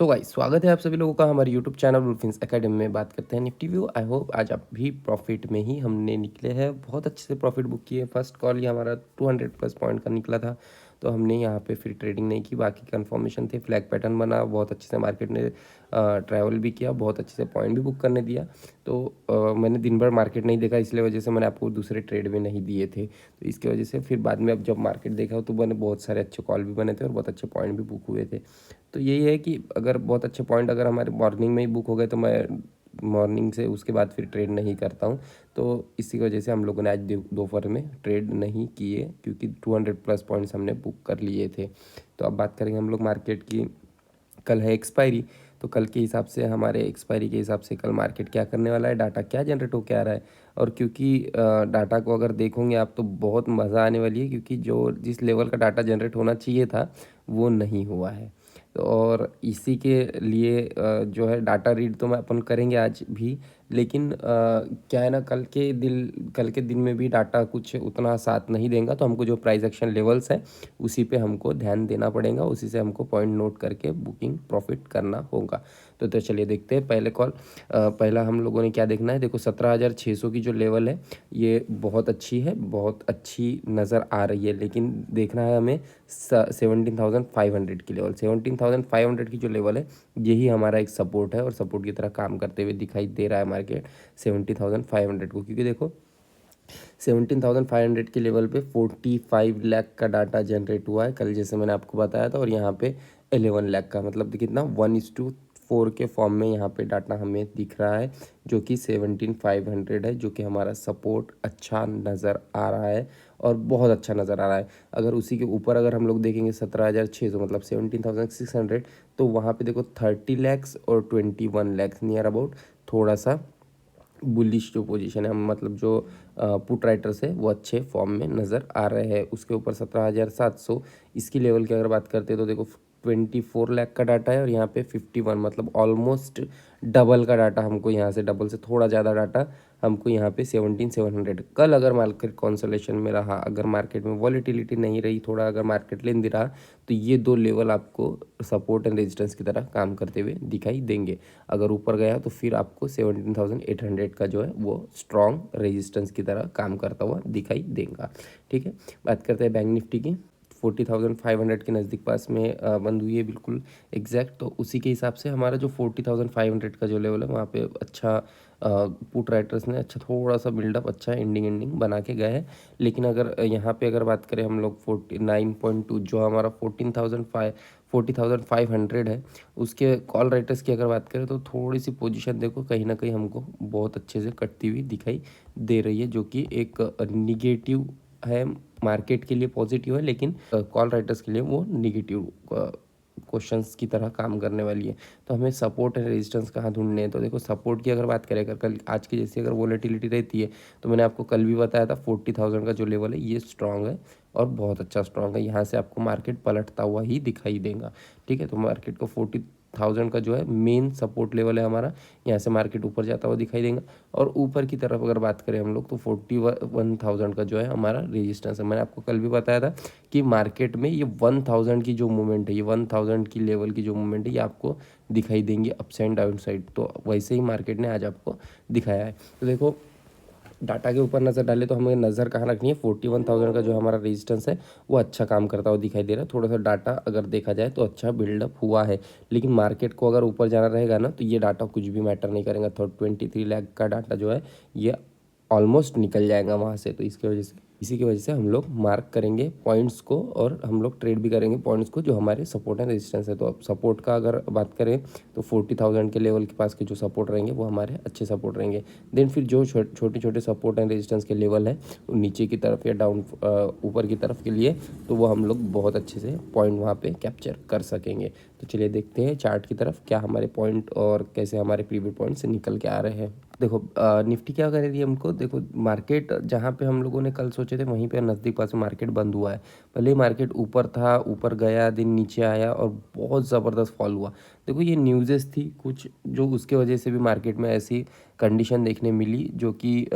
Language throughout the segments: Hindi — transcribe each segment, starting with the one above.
तो गाइस स्वागत है आप सभी लोगों का हमारे यूट्यूब चैनल वुल्फिन्स एकेडमी में। बात करते हैं निफ्टी व्यू। आई होप आज आप भी प्रॉफिट में ही हमने निकले हैं, बहुत अच्छे से प्रॉफिट बुक किए। फर्स्ट कॉल ये हमारा 200 प्लस पॉइंट का निकला था, तो हमने यहाँ पे फिर ट्रेडिंग नहीं की। बाकी कंफर्मेशन थे, फ्लैग पैटर्न बना, बहुत अच्छे से मार्केट ने ट्रैवल भी किया, बहुत अच्छे से पॉइंट भी बुक करने दिया। तो मैंने दिन भर मार्केट नहीं देखा, इसलिए वजह से मैंने आपको दूसरे ट्रेड में नहीं दिए थे। तो इसकी वजह से फिर बाद में अब जब मार्केट देखा तो मैंने बहुत सारे अच्छे कॉल भी बने थे और बहुत अच्छे पॉइंट भी बुक हुए थे। तो यही है कि अगर बहुत अच्छे पॉइंट अगर हमारे मॉर्निंग में ही बुक हो गए तो मैं मॉर्निंग से उसके बाद फिर ट्रेड नहीं करता हूँ। तो इसी वजह से हम लोगों ने आज दोपहर में ट्रेड नहीं किए, क्योंकि 200 प्लस पॉइंट्स हमने बुक कर लिए थे। तो अब बात करेंगे हम लोग मार्केट की। कल है एक्सपायरी, तो कल के हिसाब से हमारे एक्सपायरी के हिसाब से कल मार्केट क्या करने वाला है, डाटा क्या जनरेट होकर आ रहा है। और क्योंकि डाटा को अगर देखोगे आप तो बहुत मज़ा आने वाली है, क्योंकि जो जिस लेवल का डाटा जनरेट होना चाहिए था वो नहीं हुआ है। तो और इसी के लिए जो है डाटा रीड तो मैं अपन करेंगे आज भी, लेकिन क्या है ना, कल के दिन में भी डाटा कुछ उतना साथ नहीं देगा। तो हमको जो प्राइस एक्शन लेवल्स है उसी पे हमको ध्यान देना पड़ेगा, उसी से हमको पॉइंट नोट करके बुकिंग प्रॉफिट करना होगा। तो चलिए देखते हैं पहले कॉल। पहला हम लोगों ने क्या देखना है, देखो 17,600 की जो लेवल है ये बहुत अच्छी है, बहुत अच्छी नज़र आ रही है, लेकिन देखना है हमें 17,500 की लेवल। 17,500 की जो लेवल है यही हमारा एक सपोर्ट है और सपोर्ट की तरह काम करते हुए दिखाई दे रहा है मार्केट 17,500 को। क्योंकि देखो 17,500 के लेवल पे 45 लाख का डाटा जनरेट हुआ है कल, जैसे मैंने आपको बताया था। और यहाँ पे 11 लाख का, मतलब कितना 1:4 के फॉर्म में यहाँ पे डाटा हमें दिख रहा है, जो कि 17,500 है, जो कि हमारा सपोर्ट अच्छा नज़र आ रहा है और बहुत अच्छा नज़र आ रहा है। अगर उसी के ऊपर अगर हम लोग देखेंगे 17,600 मतलब 17,600, तो वहाँ पे देखो 30 लैक्स और 21 लैक्स नियर अबाउट थोड़ा सा बुलिश जो पोजीशन है, मतलब जो पुट राइटर्स है वो अच्छे फॉर्म में नज़र आ रहे हैं। उसके ऊपर 17,700 इसकी लेवल की अगर बात करते हैं तो देखो 24 लाख का डाटा है और यहाँ पे 51, मतलब ऑलमोस्ट डबल का डाटा हमको, यहाँ से डबल से थोड़ा ज़्यादा डाटा हमको यहाँ पे 17,700। कल अगर मार्केट कॉन्सोलेशन में रहा, अगर मार्केट में वॉलेटिलिटी नहीं रही, थोड़ा अगर मार्केट लेन दे रहा, तो ये दो लेवल आपको सपोर्ट एंड रेजिस्टेंस की तरह काम करते हुए दिखाई देंगे। अगर ऊपर गया तो फिर आपको 17,800 का जो है वो स्ट्रॉन्ग रेजिस्टेंस की तरह काम करता हुआ दिखाई देगा। ठीक है, बात करते हैं बैंक निफ्टी की। 40,500 के नज़दीक पास में बंद हुई है, बिल्कुल एग्जैक्ट। तो उसी के हिसाब से हमारा जो 40,500 का जो लेवल है वहाँ पे अच्छा पुट राइटर्स ने अच्छा थोड़ा सा बिल्डअप, अच्छा एंडिंग बना के गए हैं। लेकिन अगर यहाँ पे अगर बात करें हम लोग 49.2 जो हमारा 40,500 है, उसके कॉल राइटर्स की अगर बात करें तो थोड़ी सी पोजीशन देखो कहीं ना कहीं हमको बहुत अच्छे से कटती हुई दिखाई दे रही है, जो कि एक निगेटिव है। मार्केट के लिए पॉजिटिव है, लेकिन कॉल राइटर्स के लिए वो निगेटिव क्वेश्चंस की तरह काम करने वाली है। तो हमें सपोर्ट एंड रेजिस्टेंस कहाँ ढूंढने हैं, तो देखो सपोर्ट की अगर बात करें, अगर कल आज की जैसी अगर वोलेटिलिटी रहती है, तो मैंने आपको कल भी बताया था 40,000 का जो लेवल है ये स्ट्रांग है और बहुत अच्छा स्ट्रांग है। यहाँ से आपको मार्केट पलटता हुआ ही दिखाई देगा। ठीक है, तो मार्केट को 40,000 का जो है मेन सपोर्ट लेवल है हमारा, यहाँ से मार्केट ऊपर जाता हुआ दिखाई देगा। और ऊपर की तरफ अगर बात करें हम लोग तो 41,000 का जो है हमारा रेजिस्टेंस है। मैंने आपको कल भी बताया था कि मार्केट में ये 1,000 की जो मूवमेंट है, ये 1,000 की लेवल की जो मूवमेंट है ये आपको दिखाई देंगी अप्स एंड डाउन साइड। तो वैसे ही मार्केट ने आज आपको दिखाया है। तो देखो डाटा के ऊपर नज़र डाले तो हमें नज़र कहाँ रखनी है, 41,000 का जो हमारा रेजिस्टेंस है वो अच्छा काम करता हुआ दिखाई दे रहा है। थोड़ा सा डाटा अगर देखा जाए तो अच्छा बिल्डअप हुआ है, लेकिन मार्केट को अगर ऊपर जाना रहेगा ना तो ये डाटा कुछ भी मैटर नहीं करेगा। 23 लाख का डाटा जो है ये ऑलमोस्ट निकल जाएगा वहाँ से। तो इसकी वजह से, इसी की वजह से हम लोग मार्क करेंगे पॉइंट्स को और हम लोग ट्रेड भी करेंगे पॉइंट्स को जो हमारे सपोर्ट एंड रेजिस्टेंस है। तो अब सपोर्ट का अगर बात करें तो 40,000 के लेवल के पास के जो सपोर्ट रहेंगे वो हमारे अच्छे सपोर्ट रहेंगे। देन फिर जो छोटे छोटे सपोर्ट एंड रेजिस्टेंस के लेवल है नीचे की तरफ या डाउन ऊपर की तरफ के लिए, तो वो हम लोग बहुत अच्छे से पॉइंट वहाँ पे कैप्चर कर सकेंगे। तो चलिए देखते हैं चार्ट की तरफ क्या हमारे पॉइंट और कैसे हमारे प्रीव्यू पॉइंट से निकल के आ रहे हैं। देखो निफ्टी क्या कर रही है हमको, देखो मार्केट जहाँ पे हम लोगों ने कल सोचे थे वहीं पे नज़दीक पास में मार्केट बंद हुआ है। भले ही मार्केट ऊपर था, ऊपर गया, दिन नीचे आया और बहुत ज़बरदस्त फॉल हुआ। देखो ये न्यूज़ेस थी कुछ जो उसके वजह से भी मार्केट में ऐसी कंडीशन देखने मिली, जो कि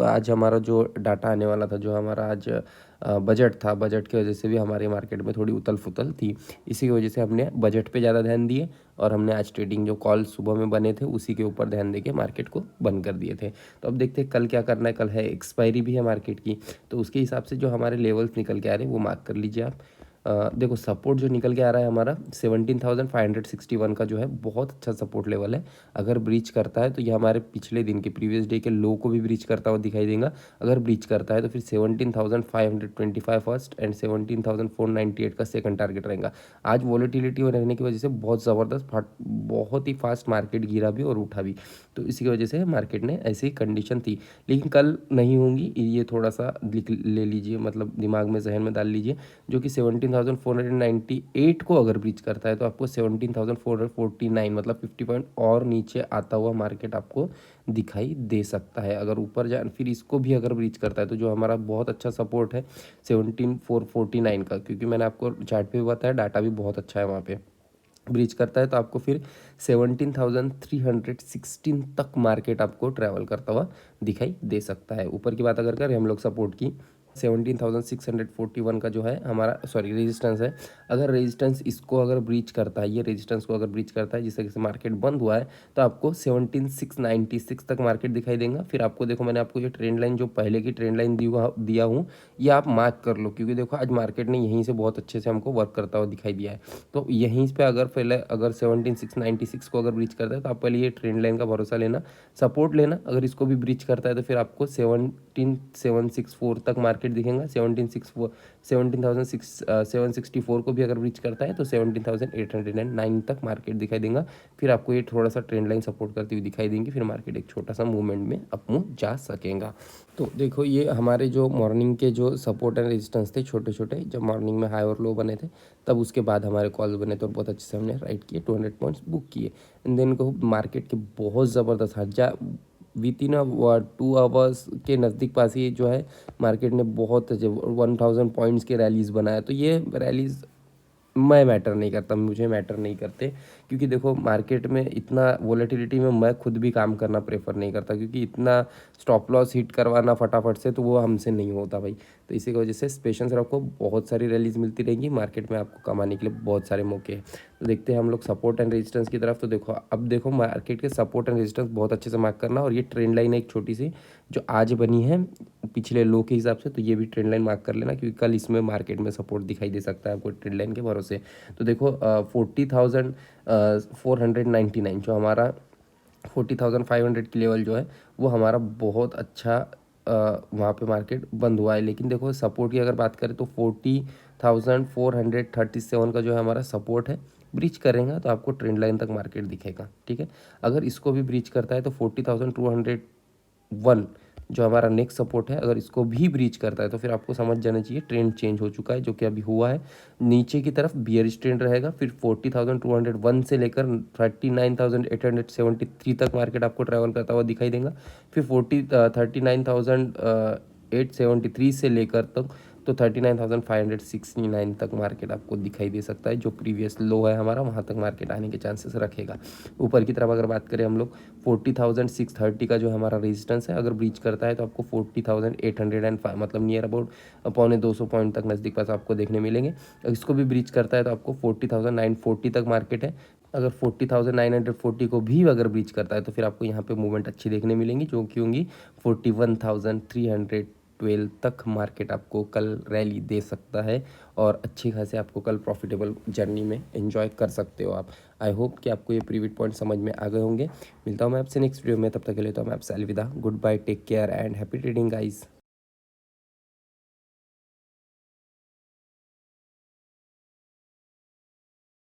आज हमारा जो डाटा आने वाला था, जो हमारा आज बजट था, बजट की वजह से भी हमारे मार्केट में थोड़ी उथल फुथल थी। इसी की वजह से हमने बजट पे ज़्यादा ध्यान दिए और हमने आज ट्रेडिंग जो कॉल सुबह में बने थे उसी के ऊपर ध्यान देके मार्केट को बंद कर दिए थे। तो अब देखते हैं कल क्या करना है। कल है एक्सपायरी भी है मार्केट की, तो उसके हिसाब से जो हमारे लेवल्स निकल के आ रहे हैं वो मार्क कर लीजिए आप। देखो सपोर्ट जो निकल के आ रहा है हमारा 17,561 का जो है बहुत अच्छा सपोर्ट लेवल है। अगर ब्रीच करता है तो ये हमारे पिछले दिन के प्रीवियस डे के लो को भी ब्रीच करता हुआ दिखाई देगा। अगर ब्रीच करता है तो फिर 17,525 फर्स्ट एंड 17,498 का सेकंड टारगेट रहेगा। आज वॉलेटिलिटी रहने की वजह से बहुत ज़बरदस्त बहुत ही फास्ट मार्केट गिरा भी और उठा भी, तो इसी की वजह से मार्केट ने ऐसी कंडीशन थी। लेकिन कल नहीं होंगी, ये थोड़ा सा ले लीजिए, मतलब दिमाग में जहन में डाल लीजिए, जो कि 17,498 को अगर ब्रीच करता है तो आपको 17,449 मतलब 50 पॉइंट और नीचे आता हुआ मार्केट आपको दिखाई दे सकता है। अगर ऊपर जाए फिर इसको भी अगर ब्रीच करता है तो जो हमारा बहुत अच्छा सपोर्ट है 17,449 का, क्योंकि मैंने आपको चार्ट पे भी बताया, डाटा भी बहुत अच्छा है वहाँ पे, ब्रीच करता है तो आपको फिर 17,316 तक मार्केट आपको ट्रैवल करता हुआ दिखाई दे सकता है। ऊपर की बात अगर करें हम लोग सपोर्ट की, 17,641 का जो है हमारा रेजिस्टेंस है। अगर रेजिस्टेंस इसको अगर ब्रीच करता है, ये रेजिस्टेंस को अगर ब्रीच करता है जिस तरीके से मार्केट बंद हुआ है, तो आपको 17,696 तक मार्केट दिखाई देगा। फिर आपको देखो मैंने आपको ये ट्रेंड लाइन जो पहले की ट्रेंड लाइन दिया हूँ, ये आप मार्क कर लो, क्योंकि देखो आज मार्केट ने यहीं से बहुत अच्छे से हमको वर्क करता हुआ दिखाई दिया है। तो यहीं पे अगर पहले अगर 17,696 को अगर ब्रीच करता है तो आप पहले ये ट्रेंड लाइन का भरोसा लेना, सपोर्ट लेना। अगर इसको भी ब्रीच करता है तो फिर आपको 17,764 तक मार्केट दिखेगा। 17,764 को भी अगर ब्रीच करता है तो 17,809 तक मार्केट दिखाई देगा। फिर आपको ये थोड़ा सा ट्रेंड लाइन सपोर्ट करती हुई दिखाई देंगी, फिर मार्केट एक छोटा सा मूवमेंट में अप मूव जा सकेगा। तो देखो ये हमारे जो मॉर्निंग के जो सपोर्ट एंड रेजिस्टेंस थे छोटे छोटे, जब मॉर्निंग में हाई और लो बने थे, तब उसके बाद हमारे कॉल्स बने तो बहुत अच्छे से हमने राइट किए, 200 पॉइंट्स बुक किए। एंड देन को मार्केट के बहुत ज़बरदस्त हजार विद इन 2 आवर्स के नज़दीक पास ही जो है मार्केट ने बहुत 1,000 पॉइंट्स के रैलीज़ बनाया। तो ये रैलीज़ मैं मैटर नहीं करता, मुझे मैटर नहीं करते, क्योंकि देखो मार्केट में इतना वॉलेटिलिटी में मैं खुद भी काम करना प्रेफर नहीं करता, क्योंकि इतना स्टॉप लॉस हिट करवाना फटाफट से तो वो हमसे नहीं होता भाई। तो इसी की वजह से पेशेंस रखो, बहुत सारी रैलीज मिलती रहेंगी मार्केट में, आपको कमाने के लिए बहुत सारे मौके हैं। तो देखते हैं हम लोग सपोर्ट एंड रेजिस्टेंस की तरफ। तो देखो अब देखो मार्केट के सपोर्ट एंड रेजिस्टेंस बहुत अच्छे से मार्क करना, और ये ट्रेंड लाइन है एक छोटी सी जो आज बनी है पिछले लो के हिसाब से, तो ये भी ट्रेंड लाइन मार्क कर लेना, क्योंकि कल इसमें मार्केट में सपोर्ट दिखाई दे सकता है आपको ट्रेंड लाइन के भरोसे। तो देखो 40,499 जो हमारा 40,500 की लेवल जो है वो हमारा बहुत अच्छा वहाँ पे मार्केट बंद हुआ है। लेकिन देखो सपोर्ट की अगर बात करें तो 40,437 का जो है हमारा सपोर्ट है, ब्रीच करेंगे तो आपको ट्रेंड लाइन तक मार्केट दिखेगा, ठीक है। अगर इसको भी ब्रीच करता है तो 40,201 जो हमारा नेक्स्ट सपोर्ट है, अगर इसको भी ब्रीच करता है तो फिर आपको समझ जाना चाहिए ट्रेंड चेंज हो चुका है, जो कि अभी हुआ है। नीचे की तरफ बियरिश ट्रेंड रहेगा, फिर 40,201 से लेकर 39,873 तक मार्केट आपको ट्रैवल करता हुआ दिखाई देगा। फिर 39,873 से लेकर तक तो 39,569 तक मार्केट आपको दिखाई दे सकता है, जो प्रीवियस लो है हमारा, वहाँ तक मार्केट आने के चांसेस रखेगा। ऊपर की तरफ अगर बात करें हम लोग 40,630 का जो हमारा रेजिस्टेंस है, अगर ब्रीच करता है तो आपको 40,805 मतलब नियर अबाउट 250 पॉइंट तक नज़दीक पास आपको देखने मिलेंगे। अगर इसको भी ब्रीच करता है तो आपको 40,940 तक मार्केट है। अगर 40,940 को भी अगर ब्रीच करता है तो फिर आपको यहाँ पे मूवमेंट अच्छी देखने मिलेंगी, जो कि होंगी 41,312 तक मार्केट आपको कल रैली दे सकता है, और अच्छी खासी आपको कल प्रॉफिटेबल जर्नी में एंजॉय कर सकते हो आप। आई होप कि आपको ये प्रीविट पॉइंट समझ में आ गए होंगे। मिलता हूँ मैं आपसे नेक्स्ट वीडियो में, तब तक के लिए तो मैं आपसे अलविदा, good bye, take care and happy trading guys.